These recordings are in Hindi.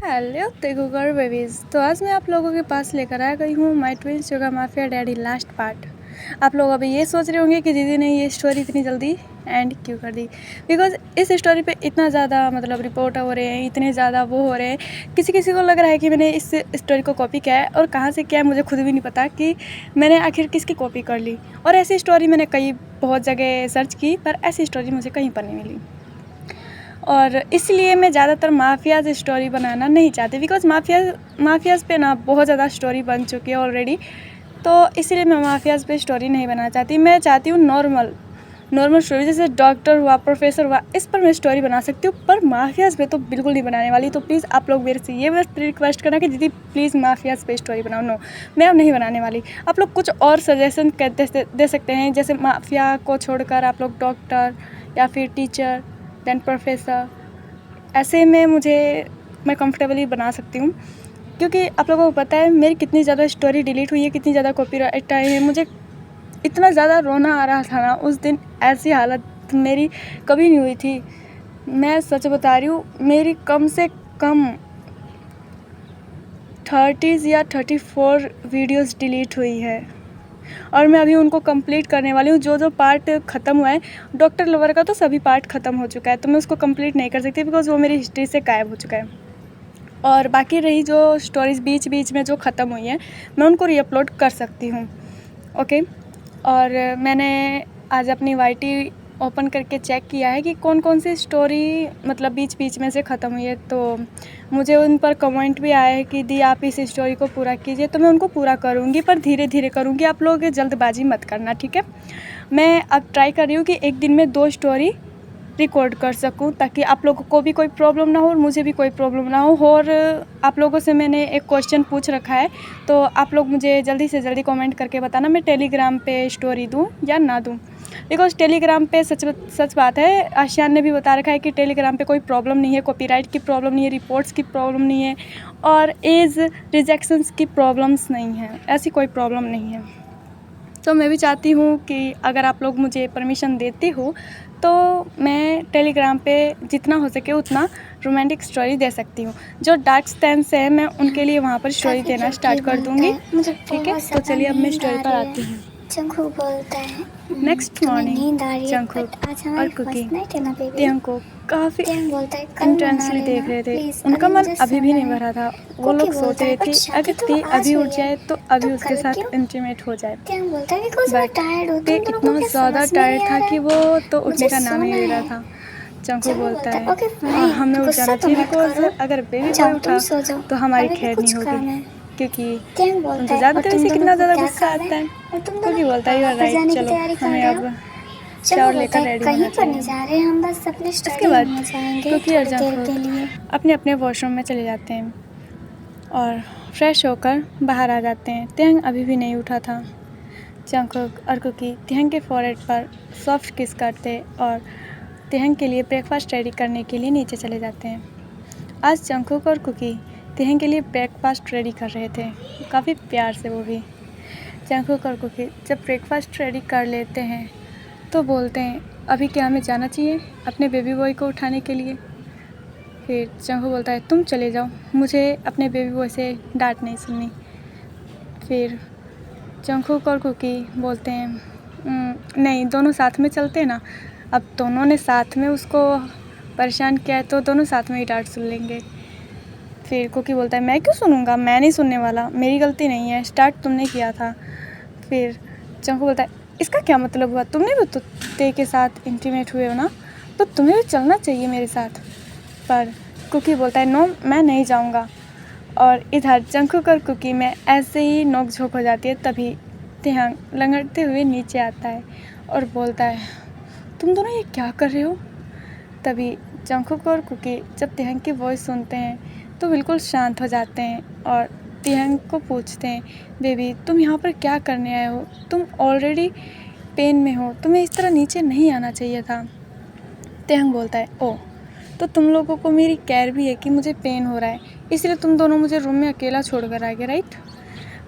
Hello तेगुगर babies. तो आज मैं आप लोगों के पास लेकर आ गई हूँ my twins sugar mafia daddy last part. आप लोग अभी ये सोच रहे होंगे कि दीदी ने ये स्टोरी इतनी जल्दी एंड क्यों कर दी, बिकॉज इस स्टोरी पे इतना ज़्यादा रिपोर्ट हो रहे हैं, इतने ज़्यादा वो हो रहे हैं, किसी किसी को लग रहा है कि मैंने इस स्टोरी को कॉपी किया है और कहाँ से किया है मुझे खुद भी नहीं पता कि मैंने आखिर किसकी कॉपी कर ली। और ऐसी स्टोरी मैंने बहुत जगह सर्च की पर ऐसी स्टोरी मुझे कहीं पर नहीं मिली। और इसलिए मैं ज़्यादातर माफियाज़ स्टोरी बनाना नहीं चाहती, बिकॉज माफियाज़ पे ना बहुत ज़्यादा स्टोरी बन चुकी है ऑलरेडी। तो इसलिए मैं माफियाज़ पे स्टोरी नहीं बनाना चाहती। मैं चाहती हूँ नॉर्मल स्टोरी, जैसे डॉक्टर हुआ, प्रोफेसर हुआ, इस पर मैं स्टोरी बना सकती हूँ, पर माफियाज़ पे तो बिल्कुल नहीं बनाने वाली। तो प्लीज़ आप लोग मेरे से ये बस रिक्वेस्ट करना कि दीदी प्लीज़ माफियाज़ पे स्टोरी बनाओ। नो, मैं अब नहीं बनाने वाली। आप लोग कुछ और सजेशन दे सकते हैं, जैसे माफिया को छोड़कर आप लोग डॉक्टर या फिर टीचर दैन प्रोफेसर, ऐसे में मैं कंफर्टेबली बना सकती हूँ। क्योंकि आप लोगों को पता है मेरी कितनी ज़्यादा स्टोरी डिलीट हुई है, कितनी ज़्यादा कॉपीराइट आई है। मुझे इतना ज़्यादा रोना आ रहा था ना उस दिन, ऐसी हालत मेरी कभी नहीं हुई थी। मैं सच बता रही हूँ, मेरी कम से कम 30 या 34 वीडियोस डिलीट हुई है और मैं अभी उनको कंप्लीट करने वाली हूँ। जो पार्ट ख़त्म हुआ है, डॉक्टर लवर का तो सभी पार्ट ख़त्म हो चुका है, तो मैं उसको कंप्लीट नहीं कर सकती बिकॉज़ वो मेरी हिस्ट्री से गायब हो चुका है। और बाकी रही जो स्टोरीज़ बीच बीच में जो ख़त्म हुई हैं, मैं उनको रीअपलोड कर सकती हूँ। ओके। और मैंने आज अपनी वाईटी ओपन करके चेक किया है कि कौन कौन सी स्टोरी बीच बीच में से ख़त्म हुई है। तो मुझे उन पर कमेंट भी आया है कि दी आप इस स्टोरी को पूरा कीजिए, तो मैं उनको पूरा करूँगी, पर धीरे धीरे करूँगी। आप लोग जल्दबाजी मत करना, ठीक है। मैं अब ट्राई कर रही हूँ कि एक दिन में 2 स्टोरी रिकॉर्ड कर सकूं, ताकि आप लोगों को भी कोई प्रॉब्लम ना हो और मुझे भी कोई प्रॉब्लम ना हो। और आप लोगों से मैंने एक क्वेश्चन पूछ रखा है, तो आप लोग मुझे जल्दी से जल्दी कमेंट करके बताना मैं टेलीग्राम पे स्टोरी दूं या ना दूं। बिकॉज टेलीग्राम पे सच बात है, आशियान ने भी बता रखा है कि टेलीग्राम पे कोई प्रॉब्लम नहीं है, कॉपीराइट की प्रॉब्लम नहीं है, रिपोर्ट्स की प्रॉब्लम नहीं है और एज रिजेक्शंस की प्रॉब्लम्स नहीं है, ऐसी कोई प्रॉब्लम नहीं है। तो मैं भी चाहती हूँ कि अगर आप लोग मुझे परमिशन देते हो तो मैं टेलीग्राम पे जितना हो सके उतना रोमांटिक स्टोरी दे सकती हूँ। जो डार्क स्टैंस है मैं उनके लिए वहाँ पर स्टोरी देना स्टार्ट कर दूँगी, ठीक है। तो चलिए अब मैं स्टोरी पर आती हूँ। जंगकुक बोलता है नेक्स्ट मॉर्निंग जंगकुक और कुकी तियांग को काफ़ी इंटेंसली देख रहे थे। उनका मन अभी भी नहीं भरा था। वो लोग सोच रहे थे अगर ते अभी उठ जाए तो अभी उसके साथ इंटीमेट हो जाए, बट ते इतना ज़्यादा टायर्ड था कि वो तो उठने का नाम ही नहीं ले रहा था। जंगकुक बोलता है हमें उठ जाना चाहिए, बिकॉज अगर बेबी बॉय उठा तो हमारी खैर नहीं होगी, क्योंकि तुम तो जानते हो इसे कितना ज़्यादा गुस्सा आता है। क्योंकि बोलता है राइट, चलो हमें अब शावर लेकर रेडी होना चाहिए। हम बस अपने इसके बाद कुकी और जंगकुक अपने अपने वॉशरूम में चले जाते हैं और फ्रेश होकर बाहर आ जाते हैं। तियांग अभी भी नहीं उठा था। जंगकुक और कुकी तियांग के फॉरहेड पर सॉफ्ट किस करते और तियांग के लिए ब्रेकफास्ट रेडी करने के लिए नीचे चले जाते हैं। आज जंगकुक और कुकी तियांग के लिए ब्रेकफास्ट रेडी कर रहे थे, काफ़ी प्यार से। वो भी जंगकुक और कुकी जब ब्रेकफास्ट रेडी कर लेते हैं तो बोलते हैं अभी क्या हमें जाना चाहिए अपने बेबी बॉय को उठाने के लिए। फिर जंगकुक बोलता है तुम चले जाओ, मुझे अपने बेबी बॉय से डांट नहीं सुननी। फिर जंगकुक और कुकी बोलते हैं नहीं, दोनों साथ में चलते हैं ना। अब दोनों ने साथ में उसको परेशान किया है तो दोनों साथ में ही डांट सुन लेंगे। फिर कुकी बोलता है मैं क्यों सुनूंगा, मैं नहीं सुनने वाला, मेरी गलती नहीं है, स्टार्ट तुमने किया था। फिर जंगकुक बोलता है इसका क्या मतलब हुआ, तुमने भी तो ते के साथ इंटीमेट हुए हो ना, तो तुम्हें भी चलना चाहिए मेरे साथ। पर कुकी बोलता है नो, मैं नहीं जाऊंगा। और इधर जंगकुक और कुकी में ऐसे ही नोक-झोंक हो जाती है। तभी तियांग लंगड़ते हुए नीचे आता है और बोलता है तुम दोनों ये क्या कर रहे हो। तभी जंगकुक और कुकी जब तियांग की वॉइस सुनते हैं तो बिल्कुल शांत हो जाते हैं और तियांग को पूछते हैं बेबी तुम यहाँ पर क्या करने आए हो, तुम ऑलरेडी पेन में हो, तुम्हें इस तरह नीचे नहीं आना चाहिए था। तियांग बोलता है ओ, तो तुम लोगों को मेरी केयर भी है कि मुझे पेन हो रहा है, इसलिए तुम दोनों मुझे रूम में अकेला छोड़ कर आ गए, राइट।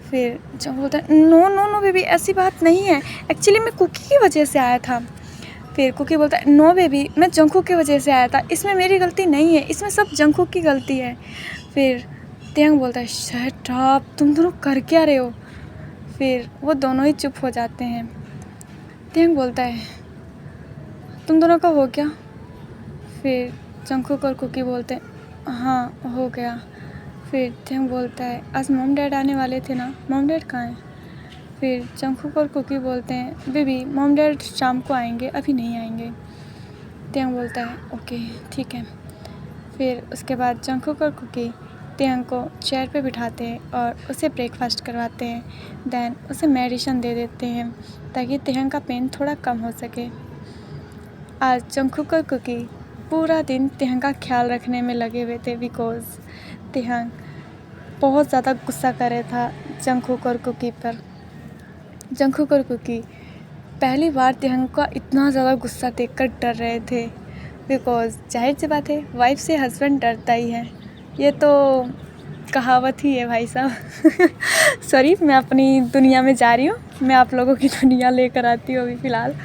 फिर जंगकुक बोलता है नो नो नो बेबी, ऐसी बात नहीं है, एक्चुअली मैं कुकी की वजह से आया था। फिर कुकी बोलता है नो बेबी, मैं जंगकुक की वजह से आया था, इसमें मेरी गलती नहीं है, इसमें सब जंगकुक की गलती है। फिर तेहंग बोलता है शट अप, तुम दोनों कर क्या रहे हो। फिर वो दोनों ही चुप हो जाते हैं। तेहंग बोलता है तुम दोनों का हो क्या। फिर जंगकुक और कुकी बोलते हैं हाँ हो गया। फिर तेहंग बोलता है आज मॉम डैड आने वाले थे ना, मॉम डैड कहाँ हैं। फिर जंगकुक और कुकी बोलते हैं बेबी मॉम डैड शाम को आएंगे, अभी नहीं आएंगे। तेहंग बोलता है ओके ठीक है। फिर उसके बाद जंगकुक और कुकी तेहंग को चेयर पे बिठाते हैं और उसे ब्रेकफास्ट करवाते हैं। देन उसे मेडिसिन दे देते हैं ताकि तेहंग का पेन थोड़ा कम हो सके। आज जंगकुक और कुकी पूरा दिन तेहंग का ख्याल रखने में लगे हुए थे बिकॉज तेहंग बहुत ज़्यादा गुस्सा कर रहा था जंगकुक और कुकी पर। जंगकुक और कुकी पहली बार तेहंग का इतना ज़्यादा गुस्सा देखकर डर रहे थे बिकॉज जाहिर सी बात है वाइफ से हस्बैंड डरता ही है, ये तो कहावत ही है भाई साहब। सॉरी, मैं अपनी दुनिया में जा रही हूँ, मैं आप लोगों की दुनिया लेकर आती हूँ अभी फ़िलहाल।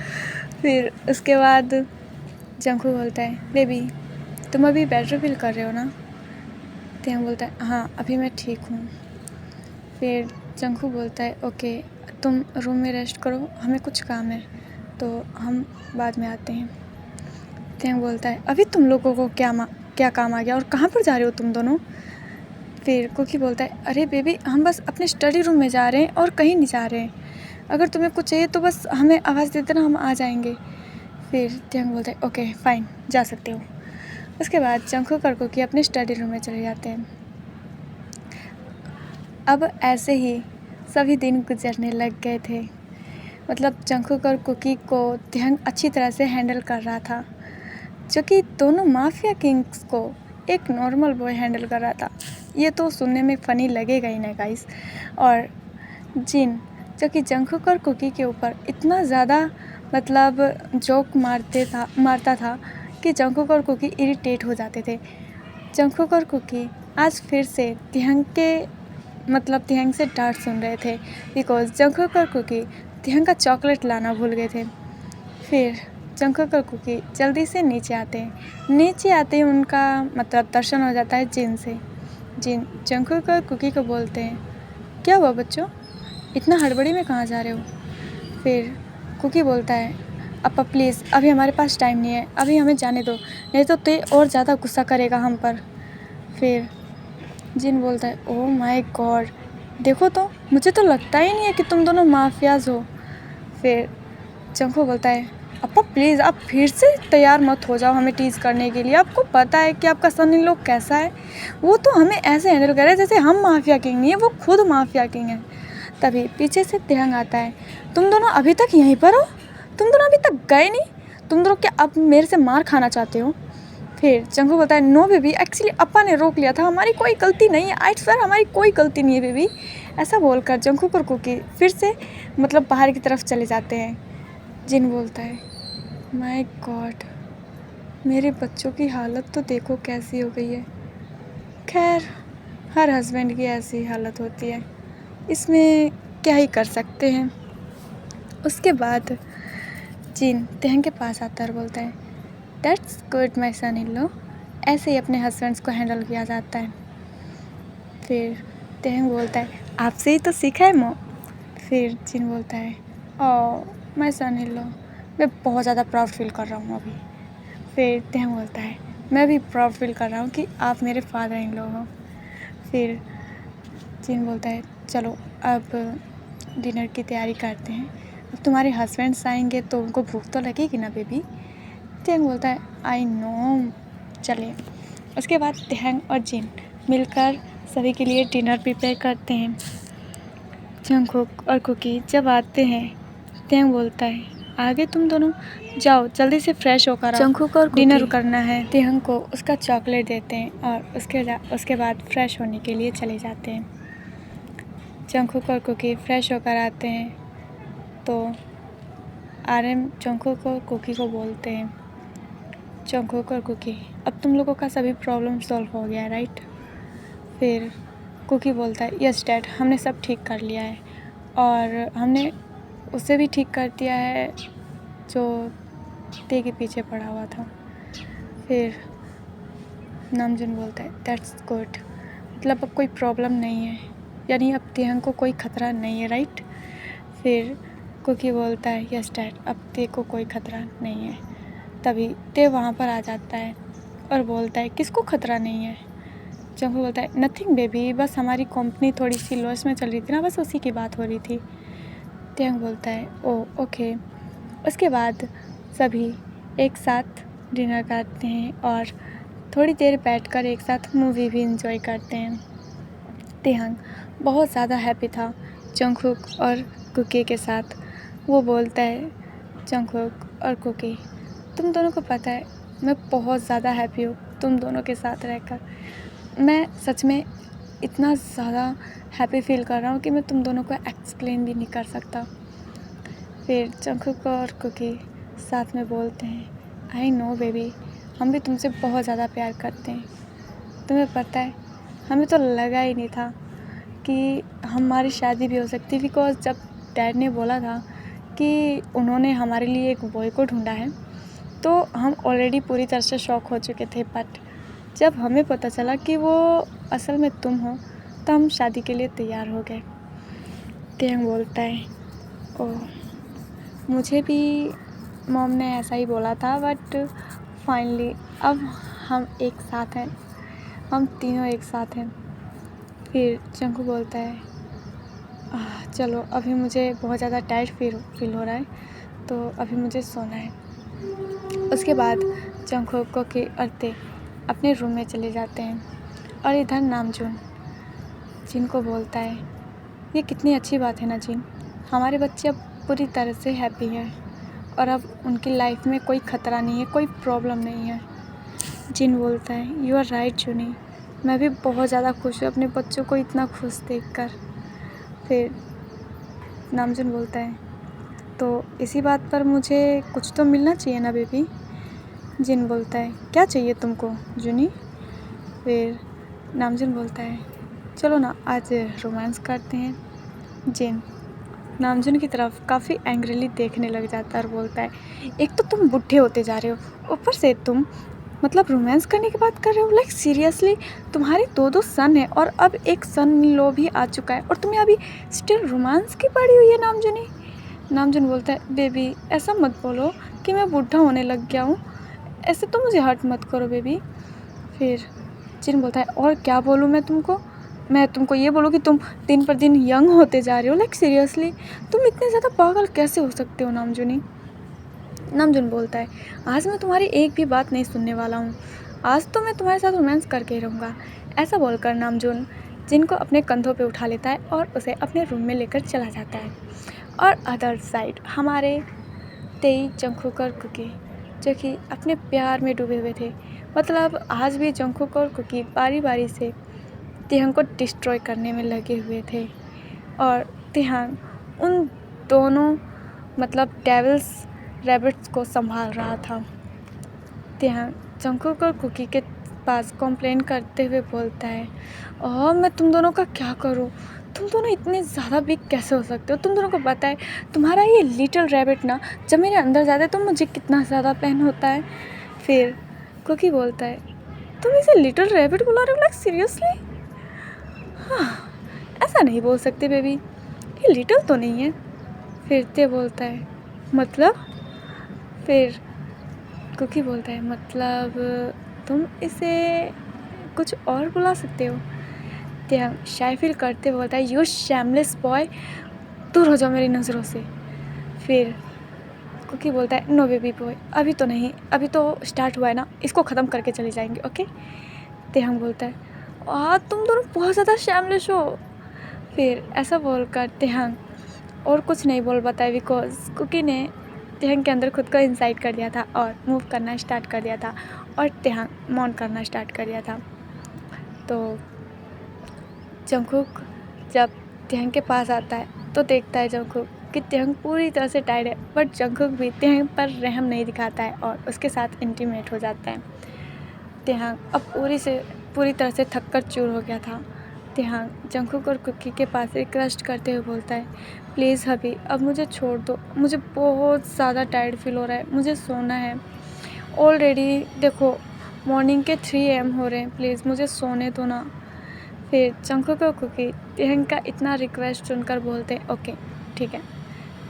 फिर उसके बाद जंगकुक बोलता है बेबी तुम अभी बेटर फील कर रहे हो ना। तेहंग बोलता है हाँ अभी मैं ठीक हूँ। फिर जंगकुक बोलता है ओके तुम रूम में रेस्ट करो, हमें कुछ काम है तो हम बाद में आते हैं। तेहंग बोलता है अभी तुम लोगों को क्या काम आ गया और कहाँ पर जा रहे हो तुम दोनों। फिर कुकी बोलता है अरे बेबी हम बस अपने स्टडी रूम में जा रहे हैं और कहीं नहीं जा रहे हैं, अगर तुम्हें कुछ चाहिए तो बस हमें आवाज़ दे देना, हम आ जाएंगे। फिर तेहंग बोलता है ओके फ़ाइन जा सकते हो। उसके बाद जंगकुक और कुकी अपने स्टडी रूम में चले जाते हैं। अब ऐसे ही सभी दिन गुजरने लग गए थे। मतलब जंगकुक और कुकी को तेहंग अच्छी तरह से हैंडल कर रहा था, जो कि दोनों माफिया किंग्स को एक नॉर्मल बॉय हैंडल कर रहा था। ये तो सुनने में फ़नी लगेगा ही ना गाइस। और जिन जो कि जंगकुक और कुकी के ऊपर इतना ज़्यादा मतलब जोक मारता था कि जंगकुक और कुकी इरिटेट हो जाते थे। जंगकुक और कुकी आज फिर से तेहंग से डांट सुन रहे थे बिकॉज जंगकुक और कुकी तेहंग का चॉकलेट लाना भूल गए थे। फिर जंगकुक और कुकी जल्दी से नीचे आते ही उनका मतलब दर्शन हो जाता है जिन से। जिन जंगकुक और कुकी को बोलते हैं क्या हुआ बच्चों, इतना हड़बड़ी में कहाँ जा रहे हो। फिर कुकी बोलता है अपा प्लीज़ अभी हमारे पास टाइम नहीं है, अभी हमें जाने दो, नहीं तो ते और ज़्यादा गुस्सा करेगा हम पर। फिर जिन बोलता है ओह माय गॉड, देखो तो मुझे तो लगता ही नहीं है कि तुम दोनों माफियाज हो। फिर जंगकुक बोलता है अपा प्लीज़ आप फिर से तैयार मत हो जाओ हमें टीज़ करने के लिए, आपको पता है कि आपका सन इन लोग कैसा है, वो तो हमें ऐसे हैंडल कर रहा है जैसे हम माफिया किंग नहीं है, वो खुद माफिया किंग है। तभी पीछे से तेहंग आता है तुम दोनों अभी तक यहीं पर हो, तुम दोनों अभी तक गए नहीं, तुम दोनों क्या अब मेरे से मार खाना चाहते हो। फिर जंगकुक बोलता है नो बेबी एक्चुअली अपा ने रोक लिया था, हमारी कोई गलती नहीं है, आई स्वेयर हमारी कोई गलती नहीं है बेबी। ऐसा बोलकर जंगकुक और कुकी फिर से मतलब बाहर की तरफ चले जाते हैं। जिन बोलता है माय गॉड, मेरे बच्चों की हालत तो देखो कैसी हो गई है। खैर हर हस्बैंड की ऐसी हालत होती है, इसमें क्या ही कर सकते हैं। उसके बाद जिन तेहंग के पास आता है और बोलता है that's good my son in law, ऐसे ही अपने हस्बैंड्स को हैंडल किया जाता है। फिर तेहंग बोलता है आपसे ही तो सीखा है मॉम। फिर जिन बोलता है oh my son in law, मैं बहुत ज़्यादा प्राउड फील कर रहा हूँ अभी। फिर तेहंग बोलता है मैं भी प्राउड फील कर रहा हूँ कि आप मेरे फादर इन लॉ हो। फिर जिन बोलता है चलो अब डिनर की तैयारी करते हैं, अब तुम्हारे हस्बैंड्स आएंगे तो उनको भूख तो लगेगी ना बेबी। तेहंग बोलता है आई नो, चलिए। उसके बाद तेहंग और जिन मिलकर सभी के लिए डिनर प्रिपेयर करते हैं। जंगकुक और कुकी जब आते हैं तेहंग बोलता है आगे तुम दोनों जाओ जल्दी से फ्रेश होकर आओ, जंगकुक और डिनर कुकी करना है। तेहंग को उसका चॉकलेट देते हैं और उसके बाद फ्रेश होने के लिए चले जाते हैं। जंगकुक और कुकी फ्रेश होकर आते हैं तो आर्यन जंगकुक और कुकी को बोलते हैं जंगकुक और कुकी अब तुम लोगों का सभी प्रॉब्लम सॉल्व हो गया है राइट। फिर कुकी बोलता है यस डैड, हमने सब ठीक कर लिया है और हमने उसे भी ठीक कर दिया है जो ते के पीछे पड़ा हुआ था। फिर नामजुन बोलता है दैट्स गुड, मतलब अब कोई प्रॉब्लम नहीं है, यानी अब तेहंग को कोई ख़तरा नहीं है, राइट? फिर कुकी बोलता है यस डैड, अब ते को कोई ख़तरा नहीं है। तभी ते वहाँ पर आ जाता है और बोलता है किसको ख़तरा नहीं है? जंगकुक बोलता है नथिंग बेबी, बस हमारी कंपनी थोड़ी सी लॉस में चल रही थी ना, बस उसी की बात हो रही थी। तेहंग बोलता है ओह ओके। उसके बाद सभी एक साथ डिनर करते हैं और थोड़ी देर बैठकर एक साथ मूवी भी इंजॉय करते हैं। तेहंग बहुत ज़्यादा हैप्पी था जंगकुक और कुकी के साथ। वो बोलता है जंगकुक और कुकी, तुम दोनों को पता है मैं बहुत ज़्यादा हैप्पी हूँ तुम दोनों के साथ रहकर। मैं सच में इतना ज़्यादा हैप्पी फील कर रहा हूँ कि मैं तुम दोनों को एक्सप्लेन भी नहीं कर सकता। फिर जंगकुक और कुकी साथ में बोलते हैं आई नो बेबी, हम भी तुमसे बहुत ज़्यादा प्यार करते हैं। तुम्हें पता है हमें तो लगा ही नहीं था कि हमारी शादी भी हो सकती, बिकॉज़ जब डैड ने बोला था कि उन्होंने हमारे लिए एक बॉय को ढूंढा है तो हम ऑलरेडी पूरी तरह से शॉक हो चुके थे। बट जब हमें पता चला कि वो असल में तुम हो तो हम शादी के लिए तैयार हो गए। तेहंग बोलता है ओह, मुझे भी मॉम ने ऐसा ही बोला था, बट फाइनली अब हम एक साथ हैं, हम तीनों एक साथ हैं। फिर जंगकुक बोलता है चलो अभी मुझे बहुत ज़्यादा टायर्ड फील हो रहा है तो अभी मुझे सोना है। उसके बाद जंगकुक कुकी और ते अपने रूम में चले जाते हैं और इधर नामजून जिन को बोलता है ये कितनी अच्छी बात है ना जिन, हमारे बच्चे अब पूरी तरह से हैप्पी हैं और अब उनकी लाइफ में कोई ख़तरा नहीं है, कोई प्रॉब्लम नहीं है। जिन बोलता है यू आर राइट जूनी, मैं भी बहुत ज़्यादा खुश हूँ अपने बच्चों को इतना खुश देखकर। फिर नामजून बोलता है तो इसी बात पर मुझे कुछ तो मिलना चाहिए ना बेबी। जिन बोलता है क्या चाहिए तुमको जूनी? फिर नामजून बोलता है चलो ना आज रोमांस करते हैं। जिन नामजून की तरफ काफ़ी एंग्रीली देखने लग जाता है और बोलता है एक तो तुम बुढ़े होते जा रहे हो, ऊपर से तुम मतलब रोमांस करने की बात कर रहे हो। लाइक सीरियसली, तुम्हारे दो सन है और अब एक सन लो भी आ चुका है और तुम्हें अभी स्टिल रोमांस की पड़ी हुई है नामजूनी। नामजून बोलता है बेबी ऐसा मत बोलो कि मैं बूढ़ा होने लग गया हूँ, ऐसे तो मुझे हर्ट मत करो बेबी। फिर जिन बोलता है और क्या बोलूँ मैं तुमको ये बोलूँ कि तुम दिन पर दिन यंग होते जा रहे हो। लाइक सीरियसली तुम इतने ज़्यादा पागल कैसे हो सकते हो नामजूनी? नामजून बोलता है आज मैं तुम्हारी एक भी बात नहीं सुनने वाला हूँ, आज तो मैं तुम्हारे साथ रोमांस करके ही रहूँगा। ऐसा बोलकर नामजून जिनको अपने कंधों पे उठा लेता है और उसे अपने रूम में लेकर चला जाता है। और अदर साइड हमारे तेई जंगकुक और कुकी जो कि अपने प्यार में डूबे हुए थे, मतलब आज भी जंगकुक और कुकी बारी बारी से तेहंग को डिस्ट्रॉय करने में लगे हुए थे और तेहंग उन दोनों मतलब डेविल्स रैबिट्स को संभाल रहा था। तेहंग जंगकुक और कुकी के पास कंप्लेन करते हुए बोलता है और मैं तुम दोनों का क्या करूं, तुम दोनों इतने ज़्यादा बिग कैसे हो सकते हो? तुम दोनों को पता है तुम्हारा ये लिटिल रैबिट ना जब मेरे अंदर जाता है तो मुझे कितना ज़्यादा पेन होता है। फिर कुकी बोलता है तुम इसे लिटिल रैबिट बुला रहे हो? Like seriously? हाँ, ऐसा नहीं बोल सकते बेबी, ये लिटिल तो नहीं है। फिर ते बोलता है मतलब? फिर कुकी बोलता है मतलब तुम इसे कुछ और बुला सकते हो। तेहंग शाय फील करते बोलता है यू शैमलेस बॉय, दूर हो जाओ मेरी नज़रों से। फिर कुकी बोलता है नो बेबी बॉय, अभी तो नहीं, अभी तो स्टार्ट हुआ है ना, इसको ख़त्म करके चले जाएंगे ओके। तेहंग बोलता है तुम दोनों बहुत ज़्यादा शैमलेस हो। फिर ऐसा बोलकर तेहंग और कुछ नहीं बोल पाता है बिकॉज कुकी ने तेहंग के अंदर खुद को इंसाइट कर दिया था और मूव करना स्टार्ट कर दिया था और तेहंग मौन करना स्टार्ट कर दिया था। तो जंगकुक जब तेहंग के पास आता है तो देखता है जंगकुक कि तेहंग पूरी तरह से टायर्ड है, बट जंगकुक भी तेहंग पर रहम नहीं दिखाता है और उसके साथ इंटीमेट हो जाता है। तेहंग अब पूरी तरह से थक कर चूर हो गया था। तेहंग जंगकुक और कुकी के पास रिक्वेस्ट करते हुए बोलता है प्लीज़ हबी अब मुझे छोड़ दो, मुझे बहुत ज़्यादा टायर्ड फील हो रहा है, मुझे सोना है। ऑलरेडी देखो मॉर्निंग के 3 AM हो रहे हैं, प्लीज़ मुझे सोने दो ना। फिर जंगकुक और कुकी तेहंग का इतना रिक्वेस्ट सुनकर बोलते हैं ओके ठीक है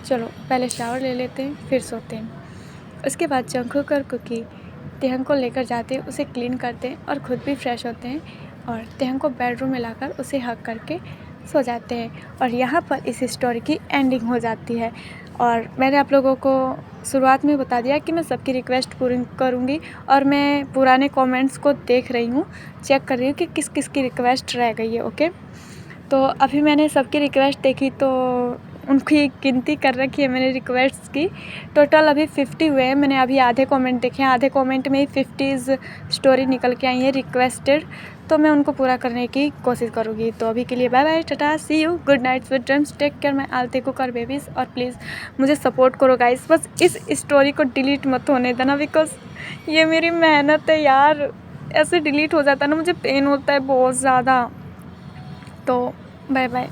चलो पहले शावर ले लेते हैं फिर सोते हैं। उसके बाद जंगकुक और कुकी तेहंग को लेकर जाते हैं, उसे क्लीन करते हैं और ख़ुद भी फ्रेश होते हैं और तेहंग को बेडरूम में लाकर उसे हग करके सो जाते हैं। और यहाँ पर इस स्टोरी की एंडिंग हो जाती है। और मैंने आप लोगों को शुरुआत में बता दिया कि मैं सबकी रिक्वेस्ट पूरी करूँगी और मैं पुराने कमेंट्स को देख रही हूँ, चेक कर रही हूँ कि किस किस की रिक्वेस्ट रह गई है। ओके, तो अभी मैंने सबकी रिक्वेस्ट देखी तो उनकी गिनती कर रखी है मैंने रिक्वेस्ट्स की। टोटल अभी 50 हुए हैं। मैंने अभी आधे कमेंट देखे हैं, आधे कमेंट में ही 50 स्टोरी निकल के आई है रिक्वेस्टेड, तो मैं उनको पूरा करने की कोशिश करूँगी। तो अभी के लिए bye bye, tata, see you, good night, sweet dreams, take care my all the cooker babies. और प्लीज़ मुझे सपोर्ट करो गाइस, बस इस स्टोरी को डिलीट मत होने देना, बिकॉज ये मेरी मेहनत है यार। ऐसे डिलीट हो जाता है ना, मुझे पेन होता है बहुत ज़्यादा। तो बाय बाय।